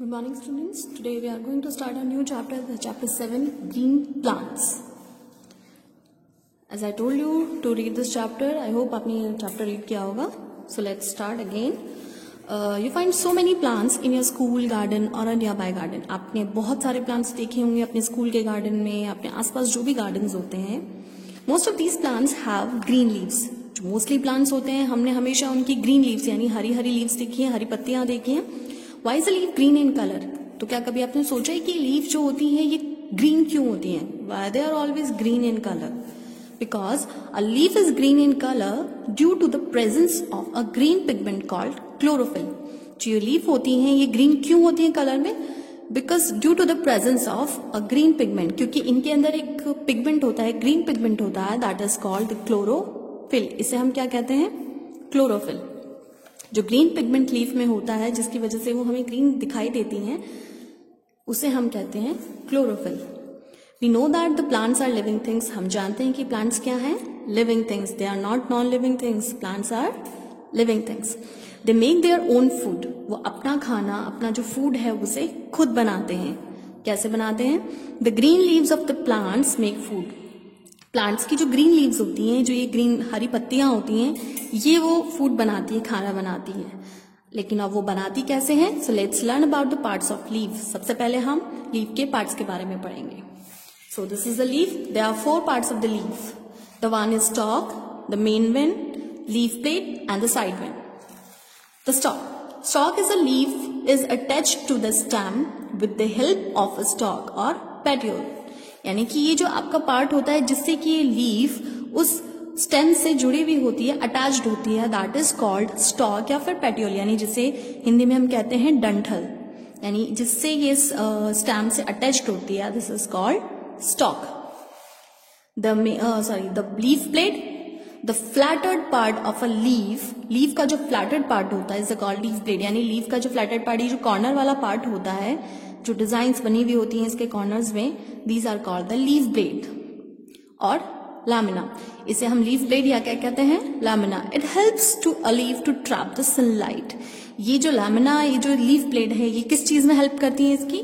Good morning, students. Today we are going to start a new chapter, the chapter 7, green plants. As I told you to read this chapter, I hope आपने ये chapter read किया होगा. So let's start again. You find so many plants in your school garden or a nearby garden. आपने बहुत सारे plants देखे होंगे अपने school के garden में, अपने आसपास जो भी gardens होते हैं. Most of these plants have green leaves. जो mostly plants होते हैं, हमने हमेशा उनकी green leaves यानी हरी हरी leaves देखी हैं, हरी पत्तियां देखी हैं. Why is a leaf green in color? तो क्या कभी आपने सोचा है कि लीफ जो होती हैं ये ग्रीन क्यों होती हैं? Why they are always green in color? Because a leaf is green in color due to the presence of a green pigment called chlorophyll. जो ये लीफ होती हैं ये ग्रीन क्यों होती हैं कलर में? Because due to the presence of a green pigment, क्योंकि इनके अंदर एक पिगमेंट होता है, ग्रीन पिगमेंट होता है, that is called the chlorophyll. इसे हम क्या कहते हैं? क्लोरोफिल. जो ग्रीन पिगमेंट लीफ में होता है जिसकी वजह से वो हमें ग्रीन दिखाई देती हैं, उसे हम कहते हैं chlorophyll. We know that the plants are living things. हम जानते हैं कि प्लांट्स क्या हैं? Living things. They are not non living things. Plants are living things. They make their own food. वो अपना खाना, अपना जो फूड है उसे खुद बनाते हैं. कैसे बनाते हैं? The green leaves of the plants make food. Plants की जो ग्रीन लीव्स होती हैं, जो ये ग्रीन हरी पत्तियां होती हैं, ये वो फूड बनाती है, खाना बनाती है. लेकिन अब वो बनाती कैसे हैं? So let's learn about the parts of leave. सबसे पहले हम लीव के पार्ट्स के बारे में पढ़ेंगे. So this is the leave. There are 4 parts of the leave. The one is stalk, the main vein, leaf plate and the side vein. The stalk. Stalk is a leaf is attached to the stem with the help of a stalk और petiole. यानी कि ये जो आपका part होता है जिससे कि ये लीफ उस स्टेम से जुड़ी हुई होती है, अटैच्ड होती है, दैट इज कॉल्ड स्टॉक या फिर पेट्यूल, यानी जिसे हिंदी में हम कहते हैं डंठल, यानी जिससे ये स्टेम से अटैच्ड होती है, this is called stock. The leaf plate. The flattered part of a leaf. Leaf का जो फ्लैटर्ड पार्ट होता है इज कॉल्ड लीफ प्लेट. यानी लीफ का जो फ्लैटर्ड पार्ट, ये जो कॉर्नर वाला पार्ट होता है, जो डिजाइन्स बनी हुई होती हैं इसके कॉर्नर्स में, these are called the leaf blade. और लैमिना. इसे हम लीफ ब्लेड या क्या कहते हैं? Lamina. It helps to a leaf to trap the sunlight. ये जो लैमिना, ये जो लीफ ब्लेड है, ये किस चीज में हेल्प करती है इसकी?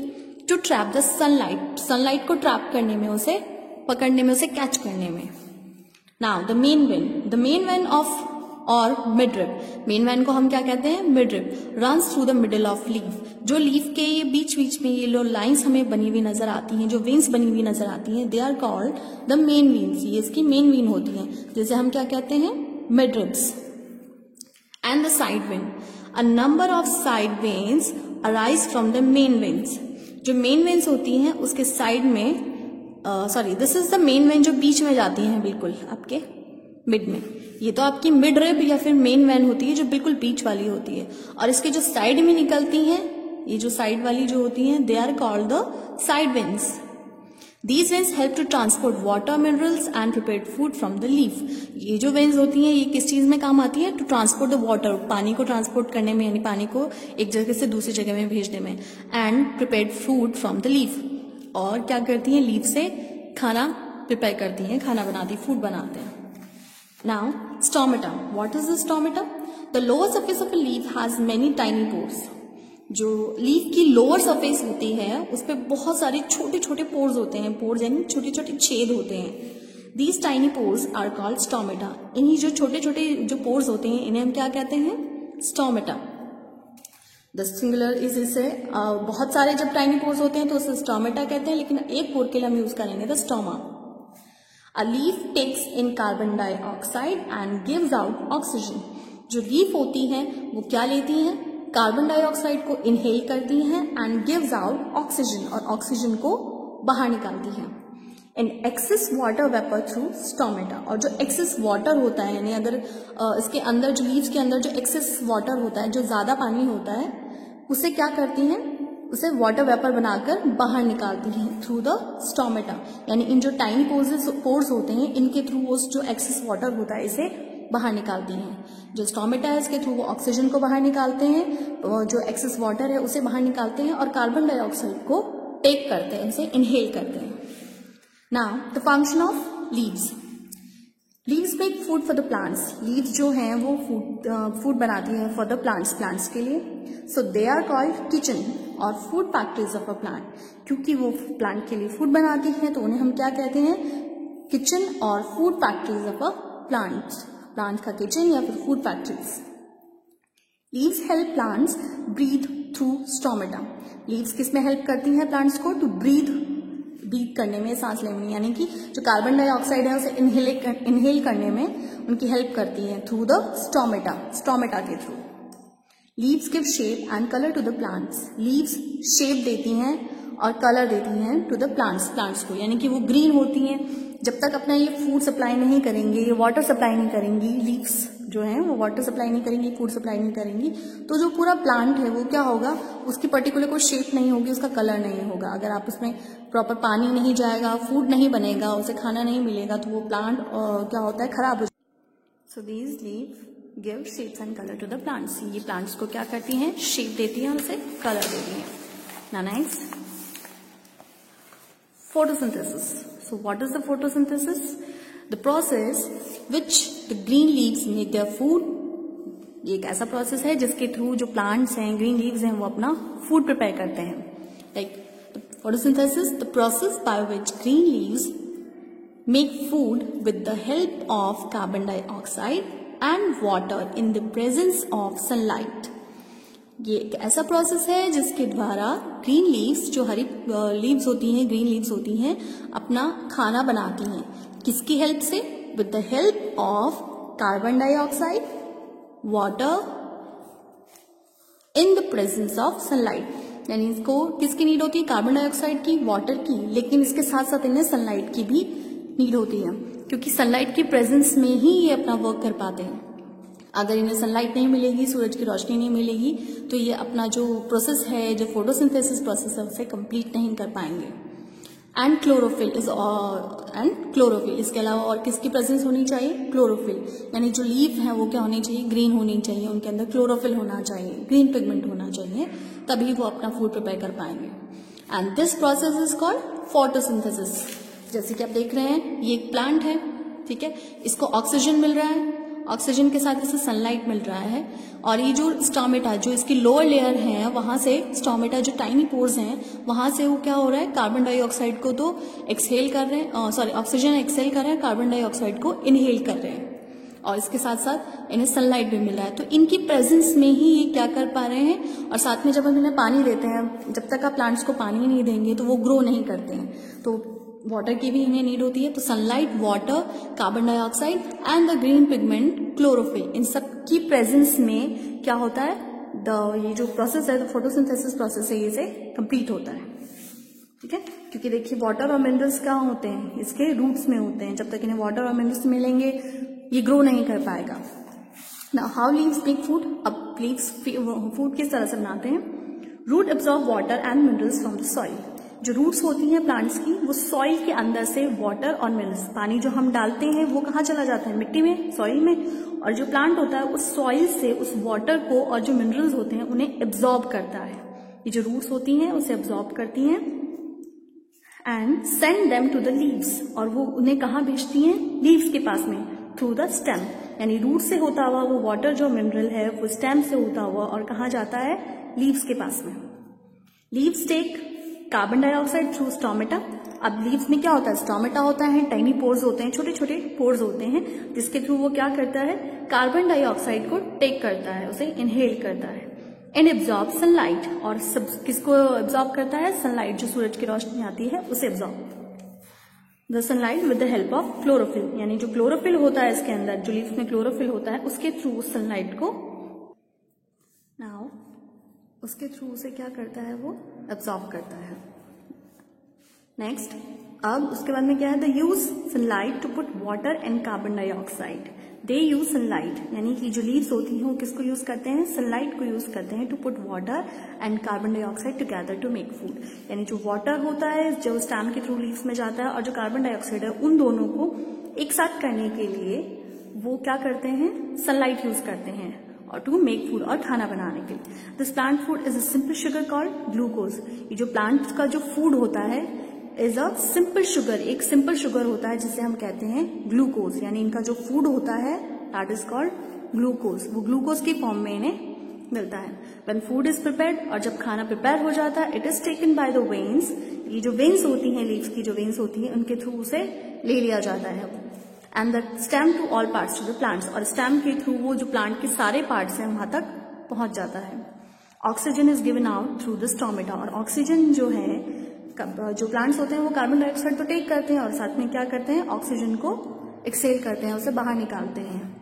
To trap the sunlight. Sunlight को ट्रैप करने में, उसे पकड़ने में, उसे कैच करने में. Now the main vein. The main vein of और मिडरिब. मेन वेन को हम क्या कहते हैं? Midrib. Runs through the middle of leaf. जो लीफ के ये बीच बीच में ये जो लाइंस हमें बनी हुई नजर आती हैं, जो वेन्स बनी हुई नजर आती हैं, they are called the main veins. ये इसकी मेन वेन होती हैं, जिसे हम क्या कहते हैं? Midribs. And the side vein. A number of side veins arise from the main veins. जो मेन वेन्स होती हैं उसके साइड में, this is the main vein जो बीच में जाती हैं, बिल्कुल आपके मिड में. ये तो आपकी मिड रिब या फिर मेन वेन होती है जो बिल्कुल बीच वाली होती है. और इसके जो साइड में निकलती हैं, ये जो साइड वाली जो होती हैं, they are called the side veins. These veins help to transport water, minerals and prepared food from the leaf. ये जो वेन्स होती हैं ये किस चीज में काम आती है? To transport the water. पानी को ट्रांसपोर्ट करने में, यानी पानी को एक जगह से दूसरी जगह में भेजने में. And prepared food from the leaf. और क्या करती हैं? लीफ से खाना प्रिपेयर करती हैं, खाना बनाती, फूड बनाते हैं. Now, stomata. What is the stomata? The lower surface of a leaf has many tiny pores. जो लीफ की लोअर सरफेस होती है उस पे बहुत सारे छोटे छोटे पोर्स होते हैं. पोर्स यानी छोटे छोटे छेद होते हैं. These tiny pores are called stomata. इन्हीं जो छोटे छोटे जो पोर्स होते हैं इन्हें हम क्या कहते हैं? स्टोमेटा. द सिंगुलर इज इसे बहुत सारे जब टाइनी पोर्स होते हैं तो उसे स्टोमेटा कहते हैं, लेकिन एक पोर के लिए हम यूज करेंगे the stoma. A leaf takes in carbon dioxide and gives out oxygen. जो लीफ होती हैं वो क्या लेती हैं? कार्बन डाइऑक्साइड को इनहेल करती हैं एंड गिव्स आउट ऑक्सीजन, और ऑक्सीजन को बाहर निकालती हैं. And excess water vapour through stomata. और जो एक्सेस वाटर होता है, यानी अगर इसके अंदर जो लीव्स के अंदर जो एक्सेस वाटर होता है, जो ज्यादा पानी होता है, उसे क्या करती हैं? उसे वाटर वेपर बनाकर बाहर निकालती हैं थ्रू द स्टोमेटा. यानी इन जो टाइनी पोर्स होते हैं इनके थ्रू वो जो एक्सेस वाटर होता है इसे बाहर निकालती हैं. जो स्टोमेटा है इसके थ्रू वो ऑक्सीजन को बाहर निकालते हैं, जो एक्सेस वाटर है उसे बाहर निकालते हैं, और कार्बन डाइऑक्साइड को टेक करते हैं, इसे इनहेल करते हैं. Now the function of leaves. Leaves make food for the plants, leaves जो हैं वो फूड बनाती हैं फॉर द प्लांट्स के लिए. सो दे आर कॉल्ड किचन और food factories of a plant. क्योंकि वो प्लांट के लिए फूड बनाती हैं तो उन्हें हम क्या कहते हैं, किचन और food factories of a plant का किचन या फिर food factories. Leaves help plants breathe through stomata. Leaves किस में हेल्प करती हैं प्लांट्स को, टू ब्रीथ करने में, सांस लेने में, यानी कि जो कार्बन डाइऑक्साइड है उसे इनहेल करने में उनकी हेल्प करती है थ्रू द स्टोमेटा के through. Leaves give shape and colour to the plants. Leaves shape देती हैं और कलर देती हैं टू द प्लांट्स को, यानी कि वो ग्रीन होती हैं. जब तक अपना ये फूड सप्लाई नहीं करेंगे, ये वाटर सप्लाई नहीं करेंगी, लीव्स जो है वो वाटर सप्लाई नहीं करेंगी, फूड सप्लाई नहीं करेंगी, तो जो पूरा प्लांट है वो क्या होगा, उसकी पर्टिकुलर कोई शेप नहीं होगी, उसका कलर नहीं होगा. अगर आप उसमें प्रॉपर पानी नहीं जाएगा, फूड नहीं बनेगा, उसे खाना नहीं मिलेगा, तो वो प्लांट क्या होता है, खराब हो जाता है. So these leave give shapes and colour to the plants. ये प्लांट्स को क्या करती हैं, शेप देती हैं और उसे कलर देती हैं. Now next, photosynthesis. So what is the photosynthesis? The process which the green leaves make their food. ये एक ऐसा प्रोसेस है जिसके थ्रू जो प्लांट्स हैं, ग्रीन लीव्स हैं, वो अपना फूड प्रिपेयर करते हैं. Like photosynthesis, the process by which green leaves make food with the help of carbon dioxide and water in the presence of sunlight. ये एक ऐसा प्रोसेस है जिसके द्वारा ग्रीन लीव्स, जो हरी लीव्स होती हैं, ग्रीन लीव्स होती हैं, अपना खाना बनाती हैं. किसकी हेल्प से, with the help of carbon dioxide, water in the presence of sunlight. यानी इसको किसकी नीड होती है, कार्बन डाइऑक्साइड की, वाटर की, लेकिन इसके साथ साथ इन्हें सनलाइट की भी नीड होती है, क्योंकि सनलाइट की प्रेजेंस में ही ये अपना वर्क कर पाते हैं. अगर इन्हें सनलाइट नहीं मिलेगी, सूरज की रोशनी नहीं मिलेगी, तो ये अपना जो प्रोसेस है, जो फोटोसिंथेसिस प्रोसेस है, उसे कंप्लीट नहीं कर पाएंगे. एंड क्लोरोफिल इसके अलावा और किसकी प्रेजेंस होनी चाहिए, क्लोरोफिल. यानी जो लीफ है वो क्या होनी चाहिए, ग्रीन होनी चाहिए, उनके अंदर क्लोरोफिल होना चाहिए, ग्रीन पिगमेंट होना चाहिए, तभी वो अपना फूड प्रिपेयर कर पाएंगे. And this process is called photosynthesis. जैसे कि आप देख रहे हैं, ये एक प्लांट है, ठीक है, इसको ऑक्सीजन मिल रहा है, ऑक्सीजन के साथ इसे सनलाइट मिल रहा है, और ये जो स्टोमेटा, जो इसकी लोअर लेयर है, वहां से स्टोमेटा, जो टाइनी पोर्स हैं, वहां से वो क्या हो रहा है, कार्बन डाइऑक्साइड को तो एक्सहेल कर रहे हैं, सॉरी ऑक्सीजन एक्सहेल कर रहे हैं, कार्बन डाइऑक्साइड को इनहेल कर रहे हैं, और इसके साथ साथ इन्हें सनलाइट भी मिल रहा है. तो इनकी प्रेजेंस में ही ये क्या कर पा रहे हैं. और साथ में जब हम इन्हें पानी देते हैं, जब तक आप प्लांट्स को पानी नहीं देंगे तो वो ग्रो नहीं करते हैं, तो वाटर की भी इन्हें नीड होती है. तो sunlight, water, carbon dioxide and the green pigment chlorophyll, इन सब की प्रेजेंस में क्या होता है, ये जो प्रोसेस है, फोटोसिंथेसिस प्रोसेस है, ये कंप्लीट होता है. ठीक है, क्योंकि देखिए वाटर और मिनरल्स क्या होते हैं, इसके रूट्स में होते हैं. जब तक इन्हें वाटर और मिनरल्स मिलेंगे, ये ग्रो नहीं कर पाएगा. Now how leaves make food. अब लीव्स फूड किस तरह से बनाते हैं. Root absorb water and minerals from the soil. जो रूट्स होती हैं प्लांट्स की, वो सॉइल के अंदर से वाटर और मिनरल्स, पानी जो हम डालते हैं वो कहाँ चला जाता है, मिट्टी में, सॉइल में, और जो प्लांट होता है उस सॉइल से उस वाटर को और जो मिनरल्स होते हैं उन्हें एब्जॉर्ब करता है. ये जो रूट्स होती हैं उसे एब्जॉर्ब करती हैं and send them to the leaves, और वो उन्हें कहाँ भेजती हैं, लीव्स के पास में, थ्रू द स्टेम. यानी रूट से होता हुआ वो वाटर जो मिनरल है वो स्टेम से होता हुआ और कहाँ जाता है, लीव्स के पास में. Leaves take carbon dioxide through stomata. अब लीव्स में क्या होता है, स्टोमेटा होता है, टाइनी पोर्स होते हैं, छोटे छोटे पोर्स होते हैं, जिसके थ्रू वो क्या करता है, कार्बन डाइऑक्साइड को टेक करता है, उसे इनहेल करता है. एंड एब्जॉर्ब सनलाइट, और सब किसको एब्जॉर्ब करता है, सनलाइट, जो सूरज की रोशनी आती है उसे absorb the sunlight with the help of chlorophyll. यानी जो क्लोरोफिल होता है इसके अंदर, जो लीव्स में क्लोरोफिल होता है, उसके थ्रू सनलाइट को, नाउ उसके थ्रू उसे क्या करता है, वो एब्जॉर्ब करता है. नेक्स्ट, अब उसके बाद में क्या है, the use sunlight to put water and carbon dioxide. They use sunlight, यानी कि जो लीव्स होती हैं वो किसको यूज करते हैं, सनलाइट को यूज करते हैं, to put water and carbon dioxide together to make food. यानी जो वाटर होता है जो स्टेम के थ्रू लीव्स में जाता है, और जो कार्बन डाइऑक्साइड है, उन दोनों को एक साथ करने के लिए वो क्या करते हैं, सनलाइट यूज करते हैं, और टू मेक फूड, और खाना बनाने के लिए. This plant food is a simple sugar called glucose. ये जो प्लांट का जो फूड होता है, इज अ सिंपल शुगर, एक सिंपल शुगर होता है जिसे हम कहते हैं ग्लूकोज, यानी इनका जो फूड होता है दैट इज कॉल्ड ग्लूकोज, वो ग्लूकोज की फॉर्म में इन्हें मिलता है। व्हेन फूड इज प्रिपेयर्ड, और जब खाना प्रिपेयर हो जाता है, it is taken by the veins, ये जो वेन्स होती हैं, लीव्स की जो वेन्स होती हैं, उनके थ्रू उसे ले लिया जाता है। And the stem to all parts to the plants, और स्टेम के थ्रू वो जो प्लांट के सारे पार्ट्स हैं वहां तक पहुंच जाता है। Oxygen is given out through the stomata, और ऑक्सीजन जो है, जो प्लांट्स होते हैं वो कार्बन डाइऑक्साइड तो टेक करते हैं और साथ में क्या करते हैं, ऑक्सीजन को एक्सेल करते हैं, उसे बाहर निकालते हैं।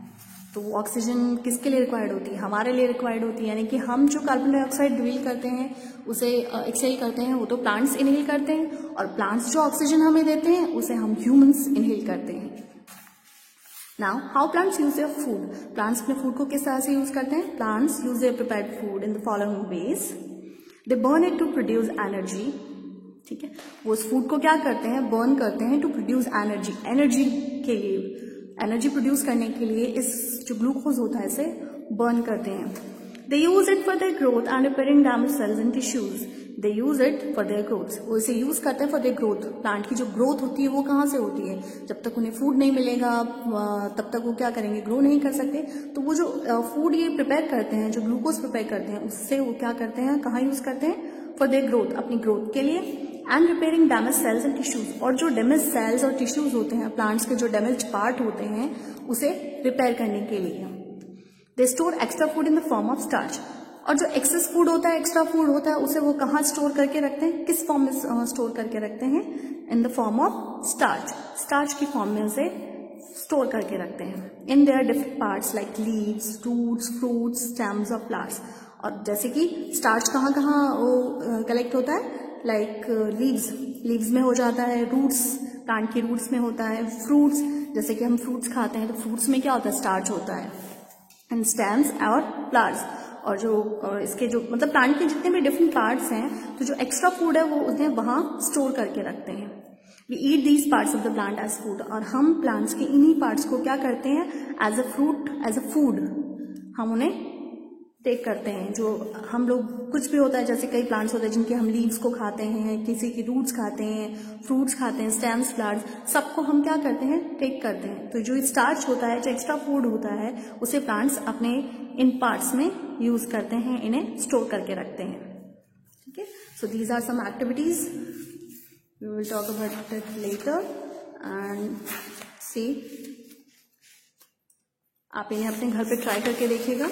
तो ऑक्सीजन किसके लिए रिक्वायर्ड होती है, हमारे लिए रिक्वायर्ड होती है, यानी कि हम जो कार्बन डाइऑक्साइड रिलीज करते हैं उसे एक्सेल करते हैं, वो तो प्लांट्स इनहेल करते हैं, और प्लांट्स जो ऑक्सीजन हमें देते हैं उसे हम ह्यूमंस इनहेल करते हैं। Now how plants use their food, plants अपने फूड को किस तरह से यूज करते हैं, plants use their prepared food in the following ways, they burn it to produce energy, ठीक है, वो उस फूड को क्या करते हैं, बर्न करते हैं टू प्रोड्यूस एनर्जी, एनर्जी के लिए, एनर्जी प्रोड्यूस करने के लिए इस जो ग्लूकोज होता है इसे बर्न करते हैं। They use it for their growth and repairing damage cells and tissues, they use it for their growth, वो इसे यूज करते हैं फॉर देयर ग्रोथ। प्लांट की जो ग्रोथ होती है वो कहाँ से होती है, जब तक उन्हें फूड नहीं मिलेगा तब तक वो क्या करेंगे, ग्रो नहीं कर सकते। तो वो जो फूड ये प्रिपेयर करते हैं, जो ग्लूकोज प्रिपेयर करते हैं, उससे वो क्या करते हैं, कहाँ यूज करते हैं, फॉर देयर ग्रोथ, अपनी ग्रोथ के लिए, and repairing damage cells and tissues, और जो डैमेज सेल्स और टिश्यूज होते हैं, प्लांट्स के जो डैमेज पार्ट होते हैं उसे रिपेयर करने के लिए। They store extra food in the form of starch, और जो एक्सेस फूड होता है, एक्स्ट्रा फूड होता है, उसे वो कहाँ स्टोर करके रखते हैं, किस फॉर्म में स्टोर करके रखते हैं, in the form of starch, starch की फॉर्म में उसे स्टोर करके रखते हैं। In their different parts like leaves, roots, fruits, stems और फ्लावर्स, और जैसे कि स्टार्च कहाँ कहाँ वो कलेक्ट होता है, लाइक लीव्स में हो जाता है, रूट्स, प्लांट की रूट्स में होता है, फ्रूट्स, जैसे कि हम फ्रूट्स खाते हैं तो फ्रूट्स में क्या होता है, स्टार्च होता है, एंड स्टेम्स और फ्लावर्स, और जो इसके जो मतलब प्लांट के जितने भी डिफरेंट पार्ट्स हैं, तो जो एक्स्ट्रा फूड है वो उन्हें वहां स्टोर करके रखते हैं। We eat these parts of the plant as food, और हम प्लांट्स के इन्हीं पार्ट्स को क्या करते हैं, as a fruit, as a food हम उन्हें टेक करते हैं। जो हम लोग कुछ भी होता है, जैसे कई प्लांट्स होते हैं जिनके हम लीव्स को खाते हैं, किसी की रूट्स खाते हैं, फ्रूट्स खाते हैं, स्टेम्स, फ्लावर्स, सबको हम क्या करते हैं, टेक करते हैं। तो जो स्टार्च होता है, जो एक्स्ट्रा फूड होता है, उसे प्लांट्स अपने इन पार्ट्स में यूज करते हैं, इन्हें स्टोर करके रखते हैं। ठीक है, so these are some activities, we will talk about it later and see. आप इन्हें अपने घर पे ट्राई करके देखिएगा।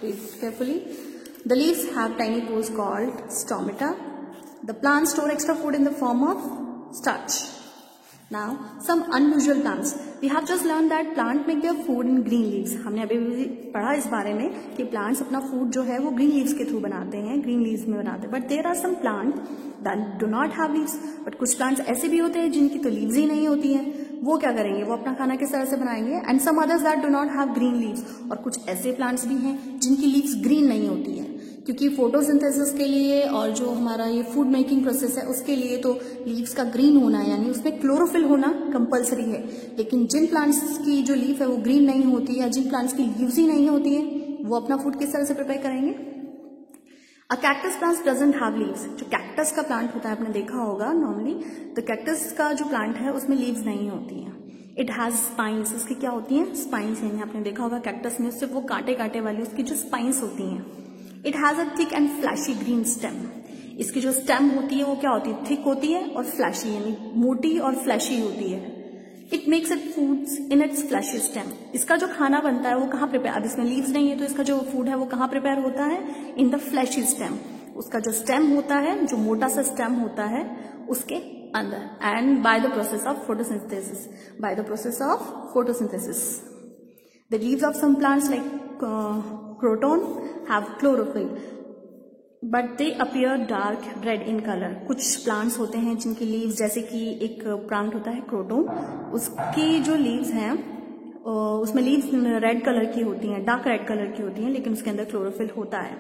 Read carefully. The leaves have tiny pores called stomata. The plants store extra food in the form of starch. Now, some unusual plants. We have just learned that plants make their food in green leaves. हमने अभी भी पढ़ा इस बारे में कि plants अपना food जो है वो green leaves के थ्रू बनाते हैं, green leaves में बनाते हैं. But there are some plants that do not have leaves. But कुछ plants ऐसे भी होते हैं जिनकी तो leaves ही नहीं होती हैं. वो क्या करेंगे, वो अपना खाना किस तरह से बनाएंगे, and some others that do not have green leaves, और कुछ ऐसे प्लांट्स भी हैं जिनकी लीव्स ग्रीन नहीं होती है, क्योंकि फोटोसिंथेसिस के लिए और जो हमारा ये फूड मेकिंग प्रोसेस है उसके लिए तो लीव्स का ग्रीन होना यानी उसमें क्लोरोफिल होना कंपलसरी है। लेकिन जिन प्लांट्स की जो लीफ है वो ग्रीन नहीं होती या जिन प्लांट्स की लीव्स ही नहीं होती है, वो अपना फूड किस तरह से प्रिपेयर करेंगे। अ cactus plant doesn't have leaves, जो कैक्टस का प्लांट होता है आपने देखा होगा नॉर्मली, तो कैक्टस का जो प्लांट है उसमें लीव्स नहीं होती हैं। इट हैज स्पाइन्स, उसकी क्या होती हैं, स्पाइन्स हैं, आपने देखा होगा कैक्टस में सिर्फ वो कांटे कांटे वाली उसकी जो स्पाइन्स होती हैं। It has a thick and fleshy green stem, इसकी जो स्टेम होती है वो क्या होती है, थिक होती है और फ्लैशी यानी मोटी और फ्लैशी होती है। It makes it foods in its fleshy stem, इसका जो खाना बनता है वो कहाँ प्रिपेयर, अब इसमें लीव्स नहीं है तो इसका जो फूड है वो कहाँ प्रिपेयर होता है, इन द फ्लैशी स्टेम, उसका जो स्टेम होता है, जो मोटा सा स्टेम होता है उसके अंदर, and by the process of photosynthesis, by the process of photosynthesis. The leaves of some plants like croton have chlorophyll but they appear dark red in colour. कुछ प्लांट्स होते हैं जिनकी लीव्स, जैसे कि एक प्लांट होता है क्रोटन, उसकी जो लीव्स हैं उसमें लीव्स रेड कलर की होती हैं, डार्क रेड कलर की होती हैं, लेकिन उसके अंदर क्लोरोफिल होता है।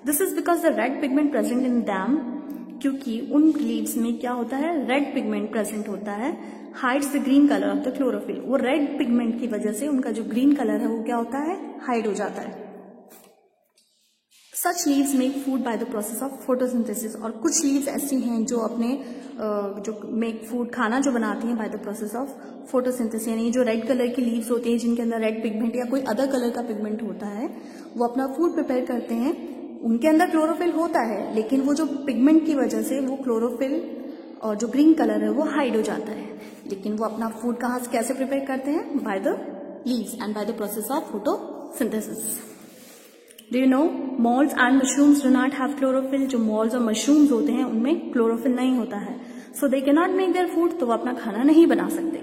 This is because the red pigment present in them, क्योंकि उन लीव्स में क्या होता है, रेड पिगमेंट प्रेजेंट होता है, hides the green colour of the chlorophyll. वो रेड पिगमेंट की वजह से उनका जो ग्रीन कलर है वो क्या होता है, हाइड हो जाता है। Such leaves make food by the process of photosynthesis, और कुछ लीव्स ऐसी हैं जो अपने जो मेक फूड खाना जो बनाती हैं by the process of photosynthesis, यानी जो रेड कलर की लीव्स होती हैं जिनके अंदर रेड पिगमेंट या कोई अदर कलर का पिगमेंट होता है, वो अपना फूड प्रिपेयर करते हैं। उनके अंदर क्लोरोफिल होता है, लेकिन वो जो पिगमेंट की वजह से वो क्लोरोफिल और जो ग्रीन कलर है वो हाइड हो जाता है, लेकिन वो अपना फूड कहाँ से कैसे प्रिपेयर करते हैं? By the leaves and by the process of photosynthesis. Do you know moulds and mushrooms do not have chlorophyll? जो मॉल्स और मशरूम्स होते हैं उनमें क्लोरोफिल नहीं होता है, so they can not make their food, तो वो अपना खाना नहीं बना सकते।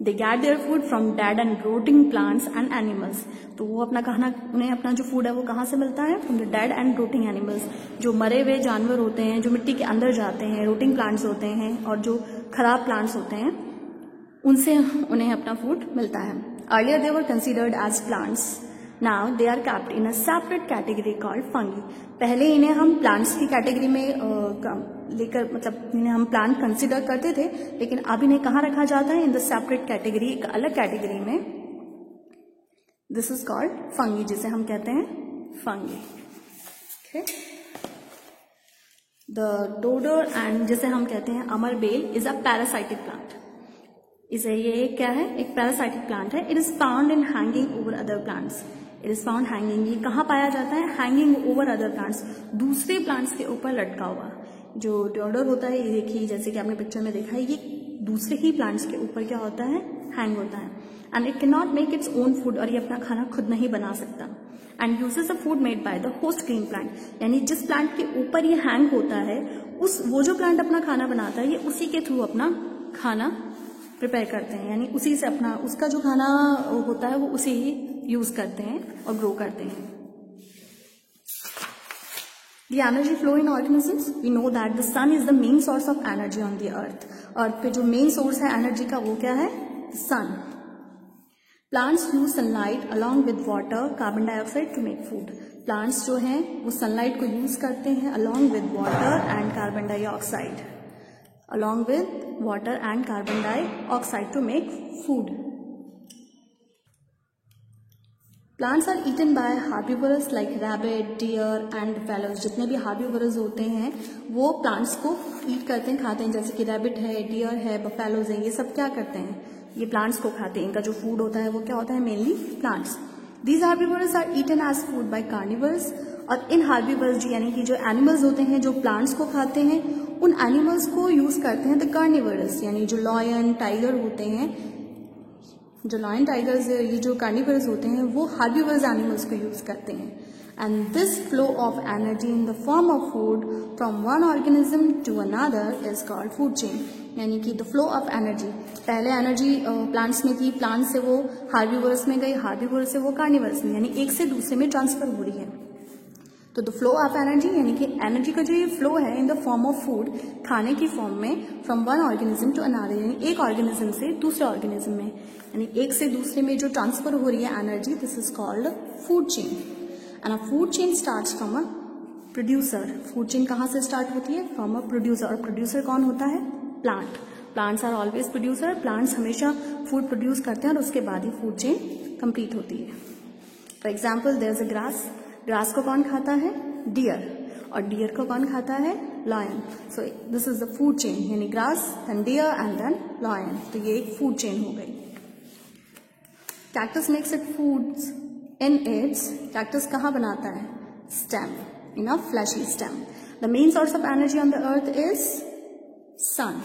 They get their food from dead and rotting plants and animals, तो वो अपना खाना, उन्हें अपना जो फूड है वो कहाँ से मिलता है? From the dead and rotting animals, जो मरे हुए जानवर होते हैं जो मिट्टी के अंदर जाते हैं, रोटिंग प्लांट्स होते हैं, और जो खराब प्लांट्स होते हैं उनसे उन्हें अपना फूड मिलता है। Earlier they were considered as plants, now they are kept in a separate category called fungi. पहले इन्हें हम प्लांट्स की कैटेगरी में लेकर, मतलब इन्हें हम प्लांट कंसिडर करते थे, लेकिन अब इन्हें कहाँ रखा जाता है? इन द सेपरेट कैटेगरी, एक अलग कैटेगरी में। दिस इज कॉल्ड फंगी, जिसे हम कहते हैं फंगी। द डोडो एंड जिसे हम कहते हैं अमरबेल इज अ पैरासाइटिक प्लांट। इसे ये क्या है? एक पैरासाइटिक प्लांट है। It is found in hanging over other plants. It is found hanging, ये कहाँ पाया जाता है? हैंगिंग ओवर अदर प्लांट्स, दूसरे प्लांट्स के ऊपर लटका हुआ। जो डोडो होता है, ये देखिए जैसे कि आपने पिक्चर में देखा है, ये दूसरे ही प्लांट्स के ऊपर क्या होता है? हैंग होता है। And it can not make its own food, और ये अपना खाना खुद नहीं बना सकता। And uses the food made by the host green plant, यानी जिस प्लांट के ऊपर ये हैंग होता है, वो जो प्लांट अपना खाना बनाता है, ये उसी के थ्रू अपना खाना प्रिपेयर करते हैं, यानी उसी से अपना, उसका जो खाना होता है वो उसी ही यूज करते हैं और ग्रो करते हैं। The energy flow in organisms, we know that the sun is the main source of energy on the earth. अर्थ पे जो मेन सोर्स है एनर्जी का वो क्या है? Sun. Plants use sunlight along with water, carbon dioxide to make food. Plants जो हैं वो सनलाइट को यूज करते हैं along with water and carbon dioxide, along with water and carbon dioxide to make food. Plants are eaten by herbivores like rabbit, deer and buffaloes. जितने भी हार्बिवरस होते हैं वो प्लांट्स को ईट करते हैं, खाते हैं, जैसे कि रैबिट है, डियर है, बफेलोज है, ये सब क्या करते हैं? ये प्लांट्स को खाते हैं। इनका जो फूड होता है वो क्या होता है? Mainly plants. These herbivores are eaten as food by carnivores, और इन हार्बिवरस यानी कि जो एनिमल्स होते हैं जो प्लांट्स को खाते हैं, उन एनिमल्स को यूज करते हैं द कार्निवर्स, यानी जो लॉयन, टाइगर होते हैं, जो लॉयन, टाइगर्स, ये जो कार्निवर्स होते हैं वो हार्बिवर्स एनिमल्स को यूज करते हैं। And this flow of energy in the form of food from one organism to another is called food chain, यानी कि द फ्लो ऑफ एनर्जी, पहले एनर्जी प्लांट्स में थी, प्लांट से वो हार्बिवर्स में गई, हार्बिवर्स से वो कार्निवर्स में, यानी एक से दूसरे में ट्रांसफर हो रही है। तो द फ्लो ऑफ एनर्जी, यानी कि एनर्जी का जो ये फ्लो है in the form of food, खाने की फॉर्म में, from one organism to another, यानी एक ऑर्गेनिज्म से दूसरे ऑर्गेनिज्म में, यानी एक से दूसरे में जो ट्रांसफर हो रही है energy, this is called food chain. And a food chain starts from a producer. Food chain कहाँ से स्टार्ट होती है? From a producer. और प्रोड्यूसर कौन होता है? Plant. Plants are always producer. प्लांट्स हमेशा फूड प्रोड्यूस करते हैं और उसके बाद ही फूड चेन कंप्लीट होती है। For example there is a grass. Grass को कौन खाता है? डियर। और डियर को कौन खाता है? Lion. So this is the food chain, यानी grass, then deer and then lion. तो ये एक फूड चेन हो गई। Cactus makes it foods in its, cactus कहाँ बनाता है? Stem, in a fleshy stem. The main source of energy on the earth is sun.